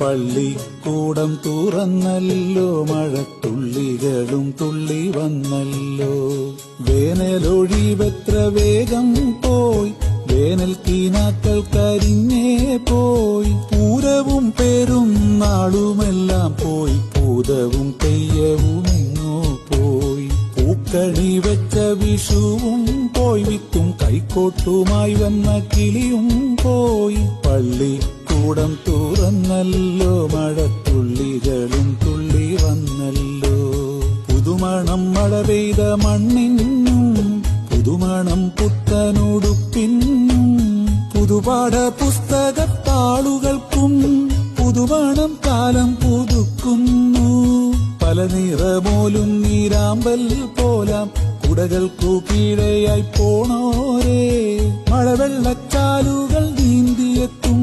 പള്ളിക്കൂടം തുറന്നല്ലോ, മഴത്തുള്ളികളും തുള്ളി വന്നല്ലോ. വേനലൊഴിവെത്ര വേഗം പോയി, വേനൽ കീനാക്കൾ കരിഞ്ഞേ പോയി. പൂരവും പേരും നാളുമെല്ലാം പോയി, പൂതവും തെയ്യവും എങ്ങോ പോയി. പൂക്കണി വെച്ച വിഷുവും പോയി, വിത്തും കൈക്കോട്ടുമായി വന്ന കിളിയും പോയി. പള്ളിക്കൂടം തുറന്നല്ലോ, മഴത്തുള്ളികളും തുള്ളി വന്നല്ലോ. പുതുമണം മഴ പെയ്ത മണ്ണിനും, പുതുമണം പുത്തനുടുപ്പിനും, പുതുപാഠ പുസ്തകത്താളുകൾക്കും പുതുമണം കാലം പുതുക്കുന്നു. പല നിറമോലും നീരാമ്പൽ പോലാം കുടകൾക്കു കീഴെയായി പോണോരേ. മഴവെള്ളച്ചാലുകൾ നീന്തിയെത്തും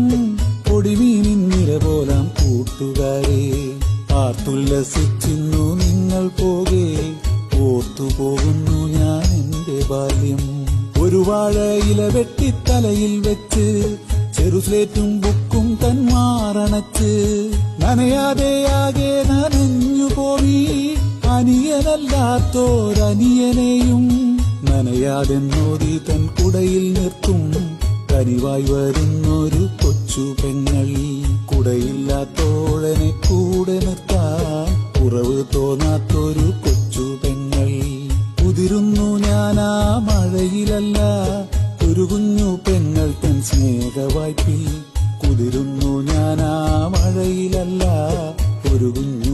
പൊടിമീനിൻ നിര പോലാം കൂട്ടുകാരെ. ആർത്തുല്ലസിച്ചിന്നു നിങ്ങൾ പോകെ, ഓർത്തുപോകുന്നു ഞാൻ എന്റെ ബാല്യം. ഒരു വാഴയില വെട്ടിത്തലയിൽ വെച്ച്, ചെറുസ്ലേറ്റും ബുക്കും തന്മാറണച്ച്, നനയാതെയാകെ നനഞ്ഞു പോയി അനിയനല്ലാത്തോരനിയനെയും. നനയാതെന്നോതി തൻ കുടയിൽ നിർത്തും കനിവായി വരുന്നൊരു കൊച്ചു പെങ്ങൾ. കുടയില്ലാത്തോഴനെ കൂടെ നിർത്താൻ കുറവ് തോന്നാത്തൊരു കൊച്ചു പെങ്ങൾ. കുതിരുന്നു ഞാനാ മഴയിലല്ല, ഒരു കുഞ്ഞു പെങ്ങൾ തൻ സ്നേഹവായ്പിൽ. കുതിരുന്നു ഞാനാ മഴയിലല്ല, ഒരു കുഞ്ഞു